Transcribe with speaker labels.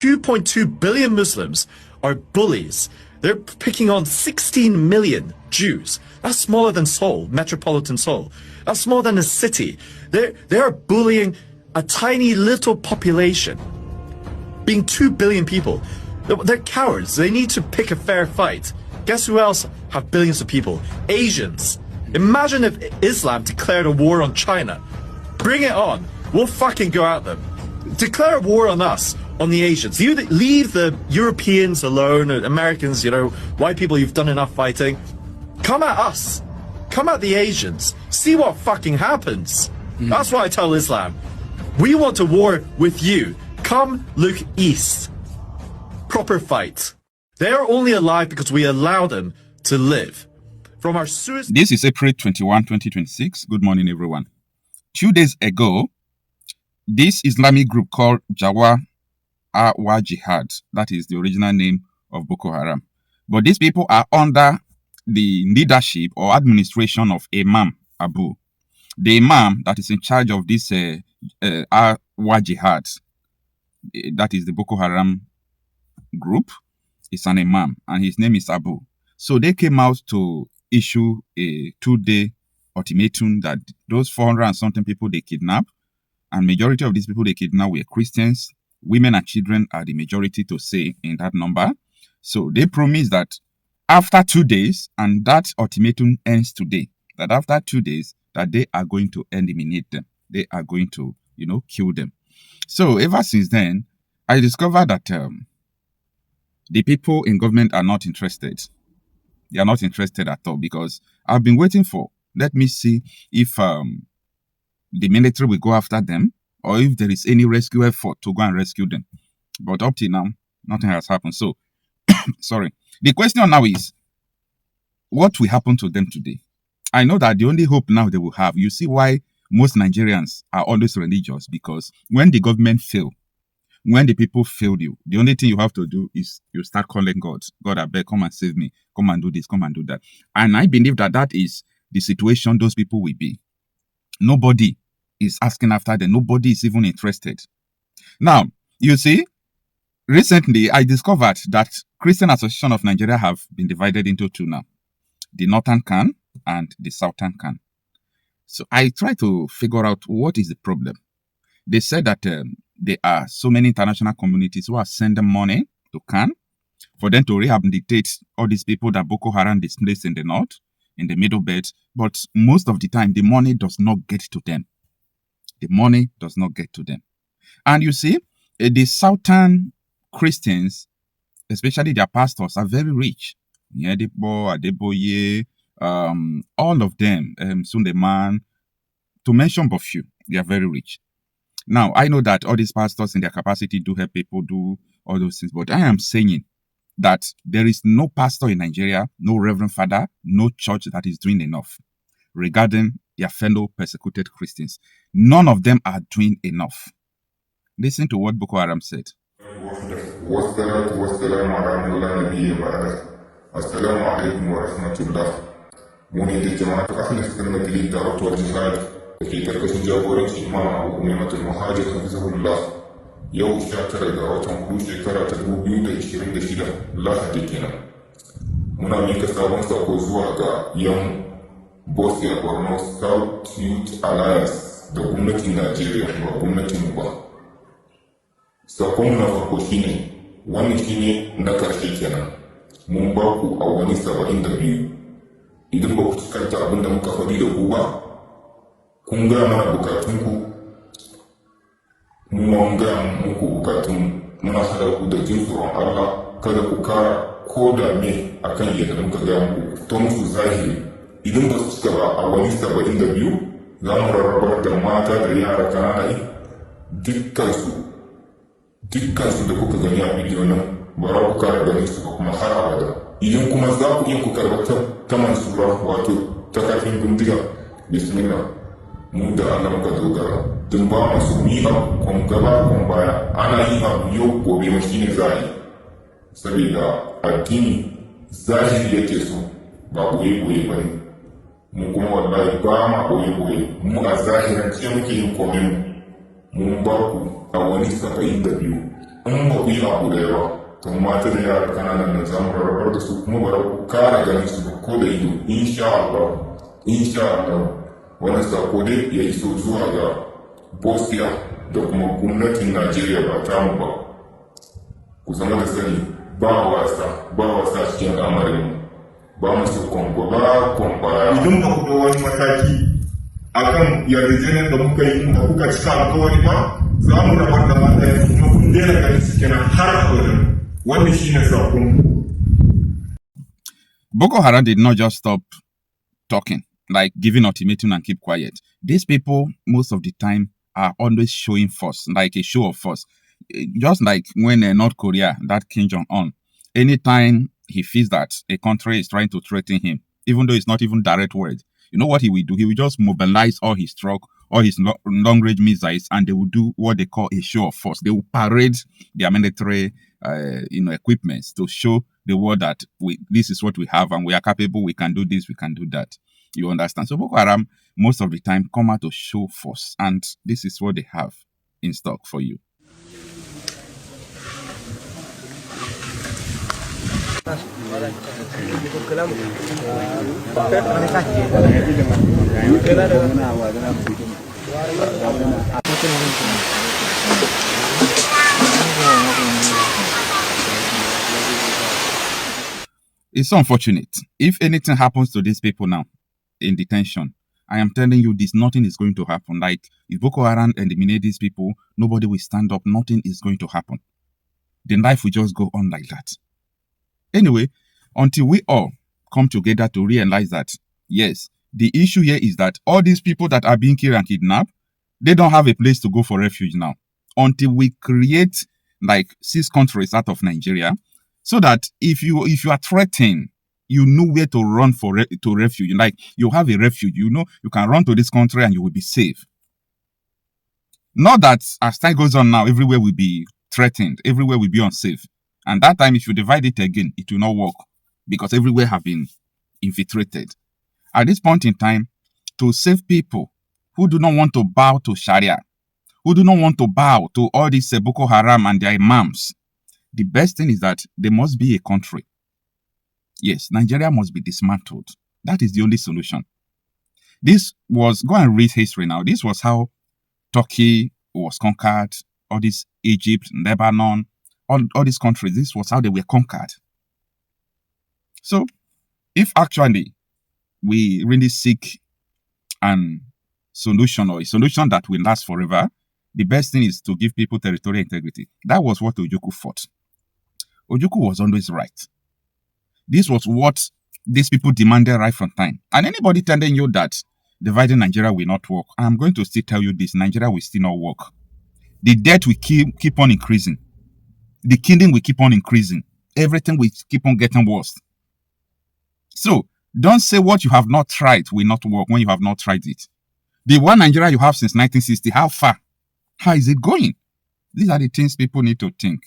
Speaker 1: 2.2 billion Muslims are bullies. They're picking on 16 million Jews. That's smaller than Seoul, metropolitan Seoul. That's smaller than a city. They are bullying a tiny little population, being 2 billion people. They're cowards. They need to pick a fair fight. Guess who else have billions of people? Asians. Imagine if Islam declared a war on China. Bring it on. We'll fucking go at them. Declare a war on us, on the Asians. You leave the Europeans alone, Americans, white people, you've done enough fighting. Come at us. Come at the Asians. See what fucking happens. That's what I tell Islam. We want a war with you. Come look east. Proper fight. They are only alive because we allow them to live. From our suicide.
Speaker 2: This is April 21, 2026. Good morning, everyone. 2 days ago, this Islamic group called Jawah Awa Jihad, that is the original name of Bokøharam. But these people are under the leadership or administration of Imam Abu. The Imam that is in charge of this Awa Jihad, that is the Bokøharam group, is an Imam, and his name is Abu. So they came out to issue a 2-day ultimatum that those 400 and something people they kidnapped, and majority of these people they kidnapped were Christians. Women and children are the majority to say in that number. So they promised that after 2 days, and that ultimatum ends today, that after 2 days, that they are going to eliminate them. They are going to, kill them. So ever since then, I discovered that the people in government are not interested. They are not interested at all, because I've been waiting for, let me see if the military will go after them, or if there is any rescue effort to go and rescue them. But up till now, nothing has happened. So, sorry. The question now is, what will happen to them today? I know that the only hope now they will have, you see why most Nigerians are always religious, because when the government fail, when the people failed you, the only thing you have to do is you start calling God. God, I beg, come and save me. Come and do this, come and do that. And I believe that that is the situation those people will be. Nobody is asking after them. Nobody is even interested. Now, you see, recently I discovered that Christian Association of Nigeria have been divided into two now. The Northern Can and the Southern Can. So I try to figure out what is the problem. They said that there are so many international communities who are sending money to Can for them to rehabilitate all these people that Boko Haram displaced in the north, in the middle belt. But most of the time, the money does not get to them. The money does not get to them. And you see, the Southern Christians, especially their pastors, are very rich. Yedibo, Adeboye, all of them, Sundeman, to mention but few, they are very rich. Now, I know that all these pastors in their capacity do help people do all those things, but I am saying that there is no pastor in Nigeria, no reverend father, no church that is doing enough regarding their fellow persecuted Christians. None of them are doing enough. Listen to what Boko Haram said.
Speaker 3: ke karkashin jagorancin imam abu umaimatul muhajir hafizahullah yau 19 ga watan hudu shekara ta 2026 lahadi kenan muna mika sabon sako zuwa ga yan Bosnia Borno South Youth Alliance da gwamnatin Najeriya ba gwamnatin mu ba. Sakon na farko shine wannan shine na karshe kenan mun ba ku a wani 72 idan ba ku cikanta abin da muka faɗi da ku ba kun ga mana bukatunku mun ga muku bukatun muna hada ku da jin tsoron Allah kada ku kara ko da me akan yadda muka ga muku to musu zahiri idan ba su cika ba a wani 72 za mu rarrabar da mata da yara kanana dukkansu da kuka gani a bidiyo nan ba za ku kara ganin su ba kuma har abada idan kuma za ku iya ku karɓar ta mansura wato ta kafin bindiga bismillah mu da Allah muka dogara tun ba masu yi abu kun gaba kun baya ana yi abu yau gobe ma shine za a yi saboda addini zahiri yake so ba goye-goye ba ne mu kuma wallahi ba ma goye-goye mu a zahiran ce muke yin komai mun ba ku a wani 72 in ba ku yi abu da yawa to mata da yara kananan nan za mu rarrabar da su kuma ba ku kara ganin su ko da ido insha Allah wannan sako dai ya iso zuwa ga Bosnia da kuma gwamnatin Najeriya ba ta mu ba ku zama da sani ba wasa cikin al'amarin ba masu kwamfara idan ba ku da wani mataki akan yarjejeniyar da muka yi da kuka cika alkawari ba za mu rabar da matayen kuma kun daina ganin su kenan har abada wannan shine sakon.
Speaker 2: Boko Haram did not just stop talking, like giving ultimatum and keep quiet. These people, most of the time, are always showing force, like a show of force. Just like when North Korea, that Kim Jong-un, anytime he feels that a country is trying to threaten him, even though it's not even direct words, you know what he will do? He will just mobilize all his truck, all his long-range missiles, and they will do what they call a show of force. They will parade their military equipments to show the world that this is what we have and we are capable, we can do this, we can do that. You understand? So Boko Haram, most of the time, come out to show force, and this is what they have in stock for you. It's unfortunate. If anything happens to these people now in detention, I am telling you this, nothing is going to happen. Like, if Boko Haram eliminate these people, nobody will stand up, nothing is going to happen. The life will just go on like that. Anyway, until we all come together to realize that, yes, the issue here is that all these people that are being killed and kidnapped, they don't have a place to go for refuge now. Until we create like 6 countries out of Nigeria, so that if you are threatened, you know where to run to refuge. Like, you have a refuge, you know, you can run to this country and you will be safe. Not that as time goes on now, everywhere will be threatened, everywhere will be unsafe. And that time, if you divide it again, it will not work because everywhere have been infiltrated. At this point in time, to save people who do not want to bow to Sharia, who do not want to bow to all these Boko Haram and their imams, the best thing is that there must be a country. Yes, Nigeria must be dismantled. That is the only solution. Go and read history now. This was how Turkey was conquered, all this Egypt, Lebanon, all these countries, this was how they were conquered. So, if actually we really seek a solution or a solution that will last forever, the best thing is to give people territorial integrity. That was what Ojukwu fought. Ojukwu was always right. This was what these people demanded right from time. And anybody telling you that dividing Nigeria will not work, I'm going to still tell you this, Nigeria will still not work. The debt will keep on increasing. The kingdom will keep on increasing. Everything will keep on getting worse. So, don't say what you have not tried will not work when you have not tried it. The one Nigeria you have since 1960, how far? How is it going? These are the things people need to think.